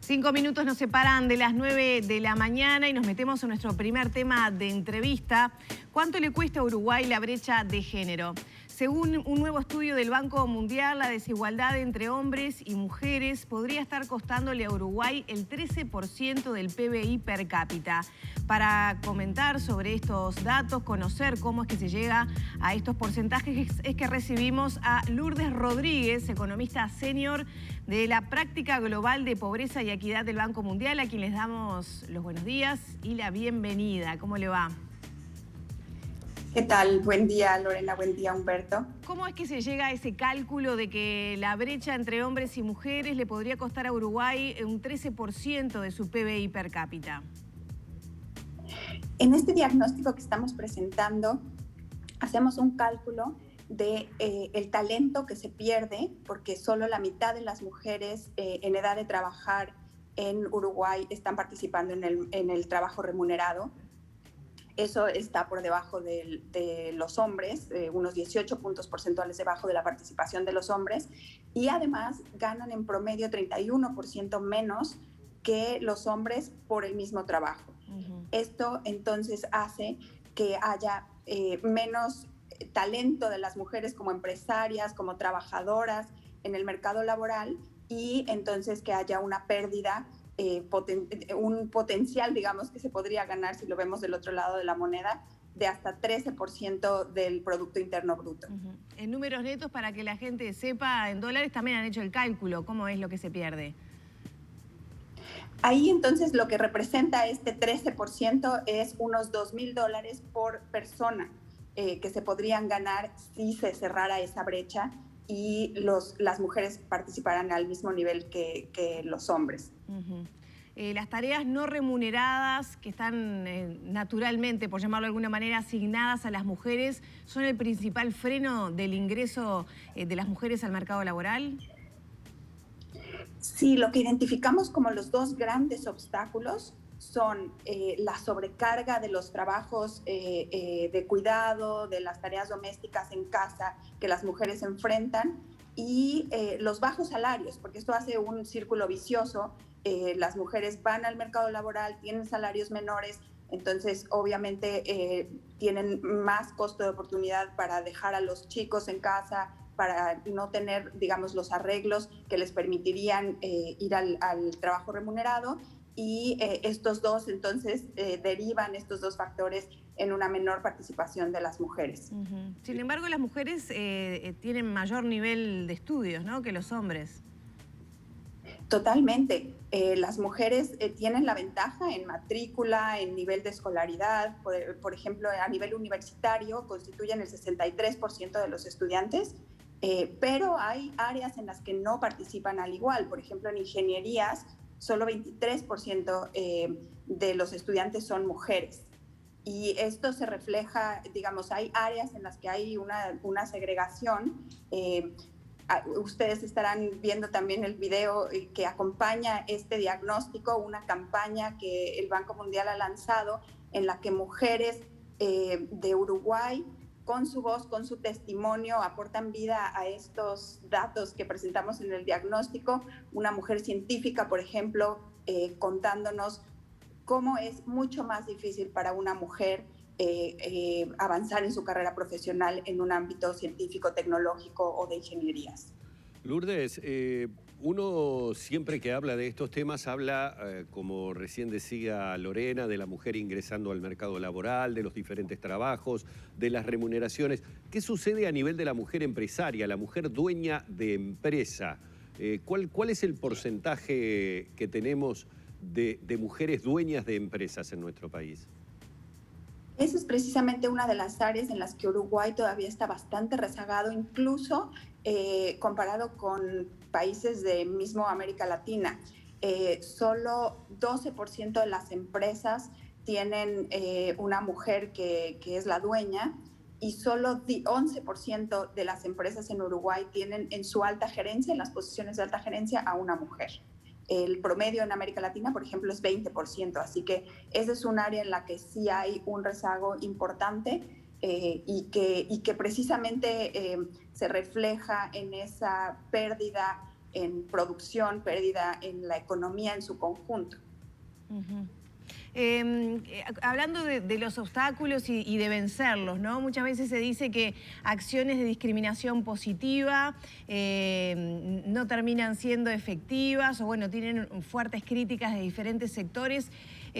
5 minutos nos separan de las 9 de la mañana y nos metemos en nuestro primer tema de entrevista. ¿Cuánto le cuesta a Uruguay la brecha de género? Según un nuevo estudio del Banco Mundial, la desigualdad entre hombres y mujeres podría estar costándole a Uruguay el 13% del PBI per cápita. Para comentar sobre estos datos, conocer cómo es que se llega a estos porcentajes, es que recibimos a Lourdes Rodríguez, economista senior de la Práctica Global de Pobreza y Equidad del Banco Mundial, a quien les damos los buenos días y la bienvenida. ¿Cómo le va? ¿Qué tal? Buen día, Lorena. Buen día, Humberto. ¿Cómo es que se llega a ese cálculo de que la brecha entre hombres y mujeres le podría costar a Uruguay un 13% de su PBI per cápita? En este diagnóstico que estamos presentando, hacemos un cálculo de el talento que se pierde, porque solo la mitad de las mujeres en edad de trabajar en Uruguay están participando en el trabajo remunerado. Eso está por debajo de los hombres, unos 18 puntos porcentuales debajo de la participación de los hombres, y además ganan en promedio 31% menos que los hombres por el mismo trabajo. Esto entonces hace que haya menos talento de las mujeres como empresarias, como trabajadoras en el mercado laboral, y entonces que haya una pérdida, un potencial, digamos, que se podría ganar, si lo vemos del otro lado de la moneda, de hasta 13% del Producto Interno Bruto. En números netos, para que la gente sepa, en dólares también han hecho el cálculo, ¿cómo es lo que se pierde? Ahí entonces lo que representa este 13% es unos $2,000 por persona que se podrían ganar si se cerrara esa brecha y las mujeres participaran al mismo nivel que los hombres. Las tareas no remuneradas que están naturalmente, por llamarlo de alguna manera, asignadas a las mujeres, ¿son el principal freno del ingreso de las mujeres al mercado laboral? Sí, lo que identificamos como los dos grandes obstáculos son la sobrecarga de los trabajos de cuidado, de las tareas domésticas en casa que las mujeres enfrentan, y los bajos salarios, porque esto hace un círculo vicioso. Las mujeres van al mercado laboral, tienen salarios menores, entonces obviamente tienen más costo de oportunidad para dejar a los chicos en casa, para no tener, digamos, los arreglos que les permitirían ir al trabajo remunerado, y estos dos entonces derivan, estos dos factores, en una menor participación de las mujeres. Sin embargo, las mujeres tienen mayor nivel de estudios, ¿no?, que los hombres. Totalmente. Las mujeres tienen la ventaja en matrícula, en nivel de escolaridad. Por ejemplo, a nivel universitario constituyen el 63% de los estudiantes, pero hay áreas en las que no participan al igual. Por ejemplo, en ingenierías, solo 23% de los estudiantes son mujeres. Y esto se refleja, digamos, hay áreas en las que hay una segregación. Ustedes estarán viendo también el video que acompaña este diagnóstico, una campaña que el Banco Mundial ha lanzado, en la que mujeres de Uruguay, con su voz, con su testimonio, aportan vida a estos datos que presentamos en el diagnóstico. Una mujer científica, por ejemplo, contándonos cómo es mucho más difícil para una mujer avanzar en su carrera profesional en un ámbito científico, tecnológico o de ingenierías. Lourdes, uno siempre que habla de estos temas habla, como recién decía Lorena, de la mujer ingresando al mercado laboral, de los diferentes trabajos, de las remuneraciones. ¿Qué sucede a nivel de la mujer empresaria, la mujer dueña de empresa? ¿Cuál es el porcentaje que tenemos de mujeres dueñas de empresas en nuestro país? Esa es precisamente una de las áreas en las que Uruguay todavía está bastante rezagado, incluso comparado con países de mismo América Latina. Solo 12% de las empresas tienen una mujer que es la dueña, y solo 11% de las empresas en Uruguay tienen en su alta gerencia, en las posiciones de alta gerencia, a una mujer. El promedio en América Latina, por ejemplo, es 20%, así que esa es un área en la que sí hay un rezago importante y que precisamente se refleja en esa pérdida en producción, pérdida en la economía en su conjunto. Uh-huh. Hablando de los obstáculos y de vencerlos, ¿no? Muchas veces se dice que acciones de discriminación positiva no terminan siendo efectivas o, bueno, tienen fuertes críticas de diferentes sectores.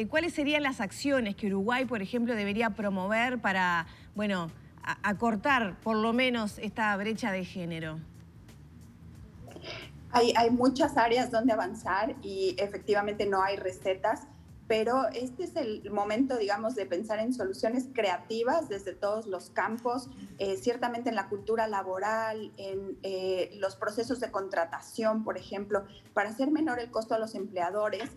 ¿Cuáles serían las acciones que Uruguay, por ejemplo, debería promover para, bueno, acortar por lo menos esta brecha de género? Hay muchas áreas donde avanzar y efectivamente no hay recetas, pero este es el momento, digamos, de pensar en soluciones creativas desde todos los campos, ciertamente en la cultura laboral, en los procesos de contratación, por ejemplo, para hacer menor el costo a los empleadores.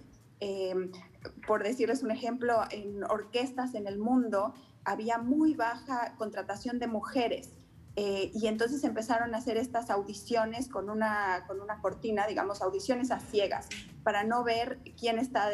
Por decirles un ejemplo, en orquestas en el mundo había muy baja contratación de mujeres. Y entonces empezaron a hacer estas audiciones con una cortina, digamos, audiciones a ciegas, para no ver quién está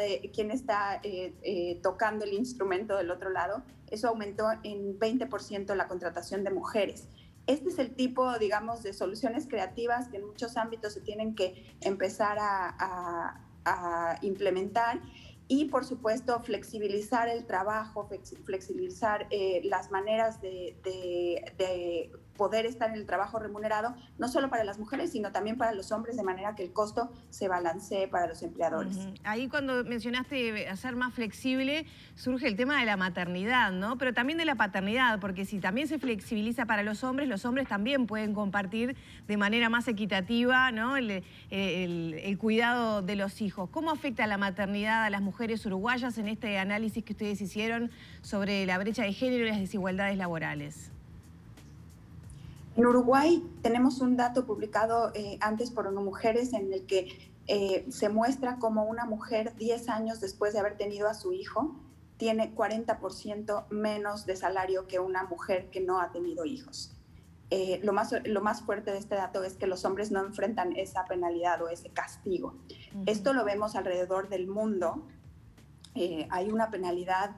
tocando el instrumento del otro lado. Eso aumentó en 20% la contratación de mujeres. Este es el tipo, digamos, de soluciones creativas que en muchos ámbitos se tienen que empezar a implementar. Y, por supuesto, flexibilizar el trabajo, flexibilizar las maneras de poder estar en el trabajo remunerado, no solo para las mujeres, sino también para los hombres, de manera que el costo se balancee para los empleadores. Ahí, cuando mencionaste hacer más flexible, surge el tema de la maternidad, ¿no? Pero también de la paternidad, porque si también se flexibiliza para los hombres también pueden compartir de manera más equitativa, ¿no? el cuidado de los hijos. ¿Cómo afecta la maternidad a las mujeres uruguayas en este análisis que ustedes hicieron sobre la brecha de género y las desigualdades laborales? En Uruguay tenemos un dato publicado antes por ONU Mujeres en el que se muestra cómo una mujer 10 años después de haber tenido a su hijo tiene 40% menos de salario que una mujer que no ha tenido hijos. Lo más fuerte de este dato es que los hombres no enfrentan esa penalidad o ese castigo. Esto lo vemos alrededor del mundo. Hay una penalidad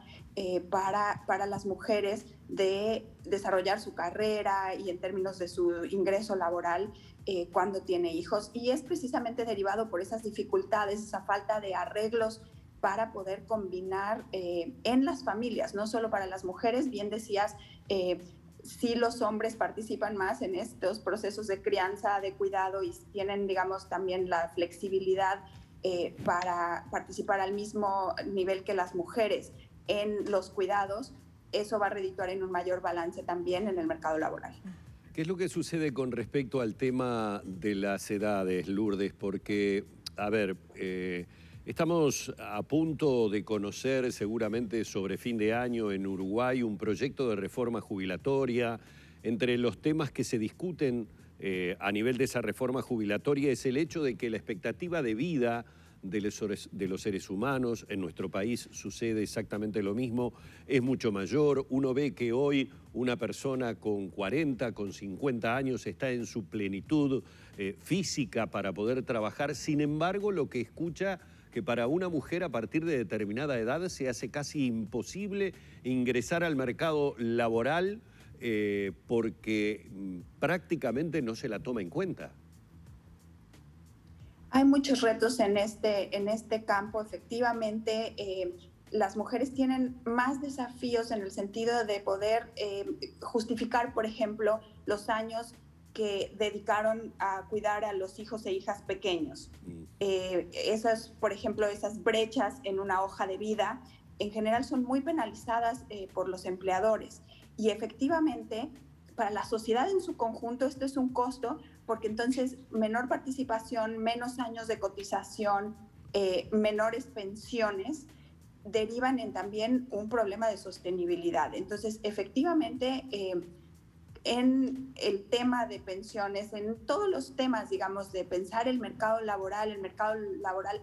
para las mujeres de desarrollar su carrera y en términos de su ingreso laboral cuando tiene hijos, y es precisamente derivado por esas dificultades, esa falta de arreglos para poder combinar en las familias, no solo para las mujeres. Bien decías, sí, los hombres participan más en estos procesos de crianza, de cuidado, y tienen, digamos, también la flexibilidad para participar al mismo nivel que las mujeres en los cuidados. Eso va a redituar en un mayor balance también en el mercado laboral. ¿Qué es lo que sucede con respecto al tema de las edades, Lourdes? Porque, a ver, estamos a punto de conocer seguramente sobre fin de año en Uruguay un proyecto de reforma jubilatoria. Entre los temas que se discuten a nivel de esa reforma jubilatoria es el hecho de que la expectativa de vida de los seres humanos, en nuestro país sucede exactamente lo mismo, es mucho mayor. Uno ve que hoy una persona con 40, con 50 años está en su plenitud física para poder trabajar. Sin embargo, lo que escucha que para una mujer a partir de determinada edad se hace casi imposible ingresar al mercado laboral porque prácticamente no se la toma en cuenta. Hay muchos retos en este campo. Efectivamente, las mujeres tienen más desafíos en el sentido de poder justificar, por ejemplo, los años que dedicaron a cuidar a los hijos e hijas pequeños. Esas, por ejemplo, esas brechas en una hoja de vida, en general son muy penalizadas por los empleadores. Y efectivamente, para la sociedad en su conjunto esto es un costo, porque entonces menor participación, menos años de cotización, menores pensiones, derivan en también un problema de sostenibilidad. Entonces, efectivamente, en el tema de pensiones, en todos los temas, digamos, de pensar el mercado laboral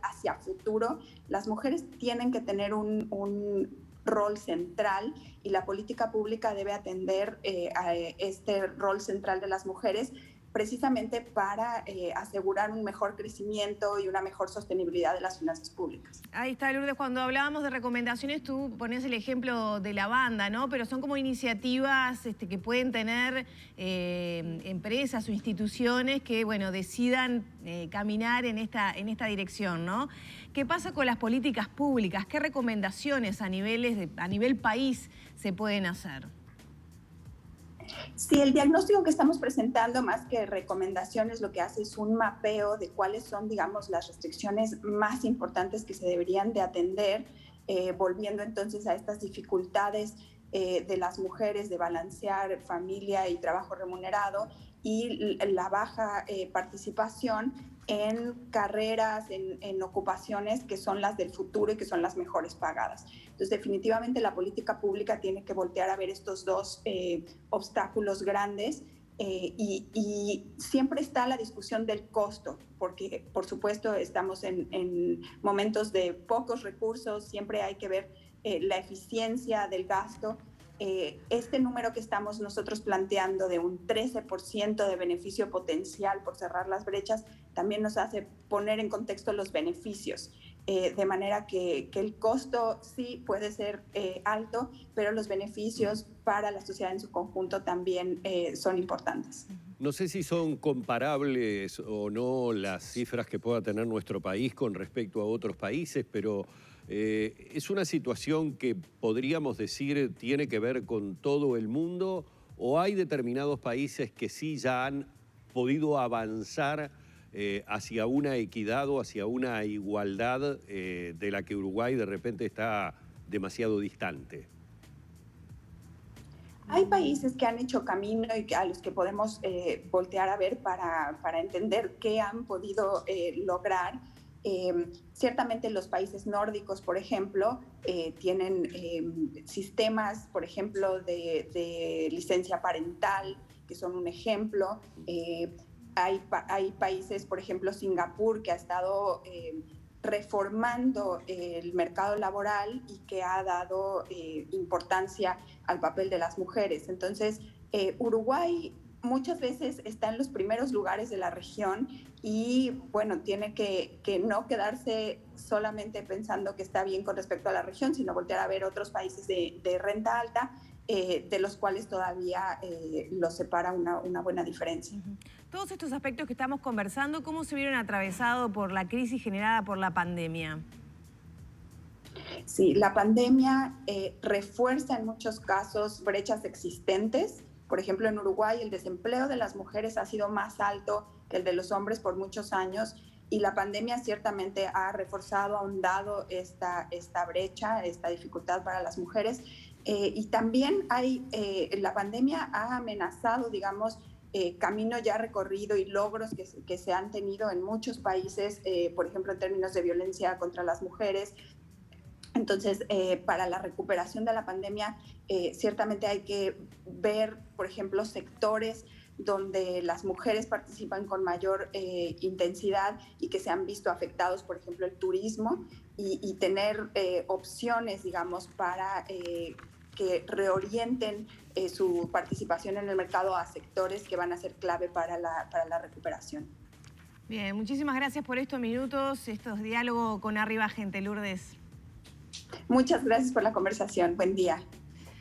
hacia futuro, las mujeres tienen que tener un rol central, y la política pública debe atender a este rol central de las mujeres, precisamente para asegurar un mejor crecimiento y una mejor sostenibilidad de las finanzas públicas. Ahí está, Lourdes, cuando hablábamos de recomendaciones, tú ponías el ejemplo de la banda, ¿no? Pero son como iniciativas que pueden tener empresas o instituciones que, bueno, decidan caminar en esta dirección, ¿no? ¿Qué pasa con las políticas públicas? ¿Qué recomendaciones a nivel país se pueden hacer? Sí, el diagnóstico que estamos presentando, más que recomendaciones, lo que hace es un mapeo de cuáles son, digamos, las restricciones más importantes que se deberían de atender, volviendo entonces a estas dificultades de las mujeres de balancear familia y trabajo remunerado y la baja participación en carreras, en ocupaciones que son las del futuro y que son las mejores pagadas. Entonces, definitivamente la política pública tiene que voltear a ver estos dos obstáculos grandes y siempre está la discusión del costo, porque por supuesto estamos en momentos de pocos recursos, siempre hay que ver la eficiencia del gasto. Este número que estamos nosotros planteando de un 13% de beneficio potencial por cerrar las brechas también nos hace poner en contexto los beneficios, de manera que el costo sí puede ser alto, pero los beneficios para la sociedad en su conjunto también son importantes. No sé si son comparables o no las cifras que pueda tener nuestro país con respecto a otros países, pero ¿es una situación que podríamos decir tiene que ver con todo el mundo o hay determinados países que sí ya han podido avanzar hacia una equidad o hacia una igualdad de la que Uruguay de repente está demasiado distante? Hay países que han hecho camino y a los que podemos voltear a ver para entender qué han podido lograr. Ciertamente los países nórdicos, por ejemplo, tienen sistemas, por ejemplo, de licencia parental, que son un ejemplo. Hay países, por ejemplo, Singapur, que ha estado reformando el mercado laboral y que ha dado importancia al papel de las mujeres. Entonces, Uruguay muchas veces está en los primeros lugares de la región y, bueno, tiene que no quedarse solamente pensando que está bien con respecto a la región, sino voltear a ver otros países de renta alta, de los cuales todavía los separa una buena diferencia. Todos estos aspectos que estamos conversando, ¿cómo se vieron atravesados por la crisis generada por la pandemia? Sí, la pandemia refuerza en muchos casos brechas existentes. Por ejemplo, en Uruguay el desempleo de las mujeres ha sido más alto que el de los hombres por muchos años y la pandemia ciertamente ha reforzado, ahondado esta brecha, esta dificultad para las mujeres. Y también la pandemia ha amenazado, digamos, camino ya recorrido y logros que se han tenido en muchos países, por ejemplo, en términos de violencia contra las mujeres. Entonces, para la recuperación de la pandemia, ciertamente hay que ver, por ejemplo, sectores donde las mujeres participan con mayor intensidad y que se han visto afectados, por ejemplo, el turismo, y tener opciones, digamos, para que reorienten su participación en el mercado a sectores que van a ser clave para la recuperación. Bien, muchísimas gracias por estos minutos, estos diálogos con Arriba Gente, Lourdes. Muchas gracias por la conversación. Buen día.